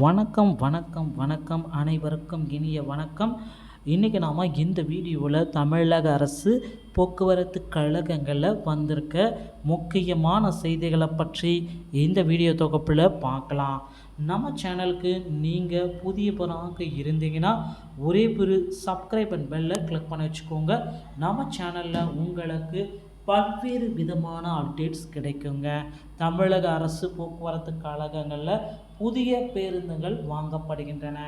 வணக்கம் வணக்கம் வணக்கம் அனைவருக்கும் இனிய வணக்கம். இன்றைக்கி நாம் இந்த வீடியோவில் தமிழக அரசு போக்குவரத்து கழகங்களில் வந்திருக்க முக்கியமான செய்திகளை பற்றி இந்த வீடியோ தொகுப்பில் பார்க்கலாம். நம்ம சேனலுக்கு நீங்கள் புதிய பொருளாக இருந்தீங்கன்னா ஒரே ஒரு சப்ஸ்கிரைப் அண்ட் பெல்லை கிளிக் பண்ணி வச்சுக்கோங்க. நம்ம சேனலில் உங்களுக்கு பல்வேறு விதமான அப்டேட்ஸ் கிடைக்குங்க. தமிழக அரசு போக்குவரத்து கழகங்களில் புதிய பேருந்துகள் வாங்கப்படுகின்றன.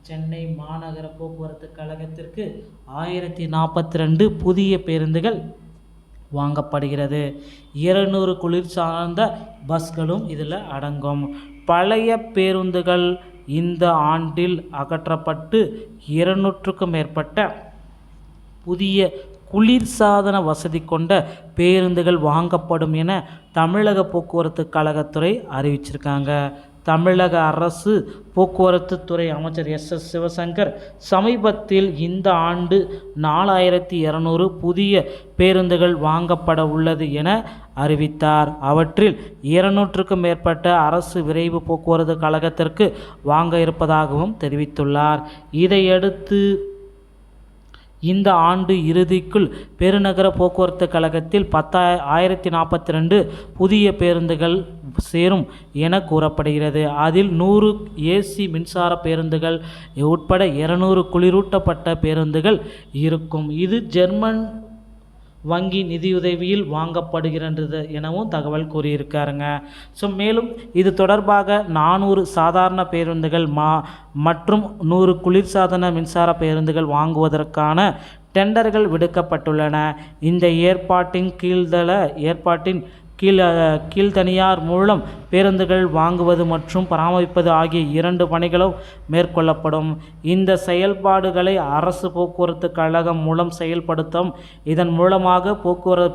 சென்னை மாநகர போக்குவரத்து கழகத்திற்கு 1042 புதிய பேருந்துகள் வாங்கப்படுகிறது. 200 குளிர் சார்ந்த பஸ்களும் இதில் அடங்கும். பழைய பேருந்துகள் இந்த ஆண்டில் அகற்றப்பட்டு 200க்கும் மேற்பட்ட புதிய குளிர்சாதன வசதி கொண்ட பேருந்துகள் வாங்கப்படும் என தமிழக போக்குவரத்து கழகத்துறை அறிவிச்சிருக்காங்க. தமிழக அரசு போக்குவரத்து துறை அமைச்சர் எஸ் சிவசங்கர் சமீபத்தில் இந்த ஆண்டு 4200 புதிய பேருந்துகள் வாங்கப்பட உள்ளது என அறிவித்தார். அவற்றில் 200க்கும் மேற்பட்ட அரசு விரைவு போக்குவரத்து கழகத்திற்கு வாங்க இருப்பதாகவும் தெரிவித்துள்ளார். இதையடுத்து இந்த ஆண்டு இறுதிக்குள் பெருநகர போக்குவரத்து கழகத்தில் 1042 புதிய பேருந்துகள் சேரும் என கூறப்படுகிறது. அதில் 100 ஏசி மின்சார பேருந்துகள் உட்பட 200 குளிரூட்டப்பட்ட பேருந்துகள் இருக்கும். இது ஜெர்மன் வங்கி நிதியுதவியில் வாங்கப்படுகிறது எனவும் தகவல் கூறியிருக்காருங்க. மேலும் இது தொடர்பாக 400 சாதாரண பேருந்துகள் மற்றும் 100 குளிர்சாதன மின்சார பேருந்துகள் வாங்குவதற்கான டெண்டர்கள் விடுக்கப்பட்டுள்ளன. இந்த ஏற்பாட்டின் கீழ் தனியார் மூலம் பேருந்துகள் வாங்குவது மற்றும் பராமரிப்பது ஆகிய 2 பணிகளும் மேற்கொள்ளப்படும். இந்த செயல்பாடுகளை அரசு போக்குவரத்து கழகம் மூலம் செயல்படுத்தும். இதன் மூலமாக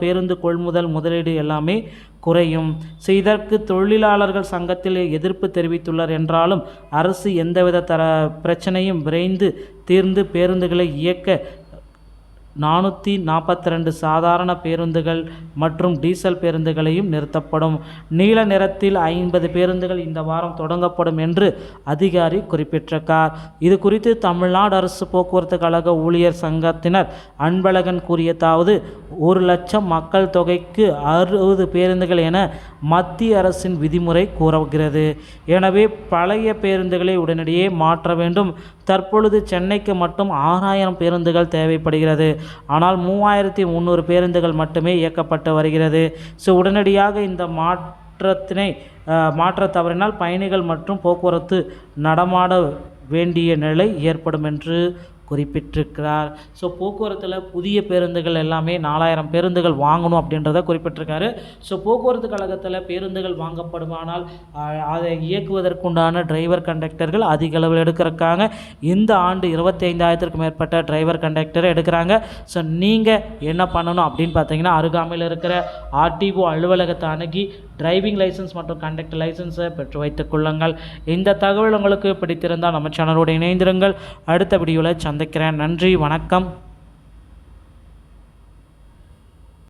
பேருந்து கொள்முதல் முதலீடு எல்லாமே குறையும். இதற்கு தொழிலாளர்கள் சங்கத்தில் எதிர்ப்பு தெரிவித்துள்ளார் என்றாலும் அரசு எந்தவித பிரச்சனையும் விரைந்து தீர்ந்து பேருந்துகளை இயக்க 442 சாதாரண பேருந்துகள் மற்றும் டீசல் பேருந்துகளையும் நிறுத்தப்படும். நீல நிறத்தில் 50 பேருந்துகள் இந்த வாரம் தொடங்கப்படும் என்று அதிகாரி குறிப்பிட்டிருக்கார். இது குறித்து தமிழ்நாடு அரசு போக்குவரத்து கழக ஊழியர் சங்கத்தினர் அன்பழகன் கூறியதாவது, 1,00,000 மக்கள் தொகைக்கு 60 பேருந்துகள் என மத்திய அரசின் விதிமுறை கூறுகிறது. எனவே பழைய பேருந்துகளை உடனடியே மாற்ற வேண்டும். தற்பொழுது சென்னைக்கு மட்டும் 6000 பேருந்துகள் தேவைப்படுகிறது. ஆனால் 3300 பேருந்துகள் மட்டுமே இயக்கப்பட்டு வருகிறது. உடனடியாக இந்த மாற்ற தவறினால் பயணிகள் மற்றும் போக்குவரத்து நடமாட வேண்டிய நிலை ஏற்படும் என்று குறிப்பிட்டிருக்கிறார். போக்குவரத்தில் புதிய பேருந்துகள் எல்லாமே 4000 பேருந்துகள் வாங்கணும் அப்படின்றத குறிப்பிட்டிருக்காரு. போக்குவரத்து கழகத்தில் பேருந்துகள் வாங்கப்படுமானால் அதை இயக்குவதற்குண்டான டிரைவர் கண்டக்டர்கள் அதிக அளவில் எடுக்கிறக்காங்க. இந்த ஆண்டு 25,000க்கும் மேற்பட்ட டிரைவர் கண்டக்டரை எடுக்கிறாங்க. நீங்கள் என்ன பண்ணணும் அப்படின்னு பார்த்தீங்கன்னா, அருகாமையில் இருக்கிற ஆர்டிஓ அலுவலகத்தை அணுகி டிரைவிங் லைசன்ஸ் மற்றும் கண்டக்டர் லைசன்ஸை பெற்று வைத்துக் கொள்ளுங்கள். இந்த தகவல் உங்களுக்கு பிடித்திருந்தால் நம்ம சேனலோடு இணைந்திருங்கள். அடுத்த வீடியோவில் சந்திக்கிறேன். நன்றி, வணக்கம்.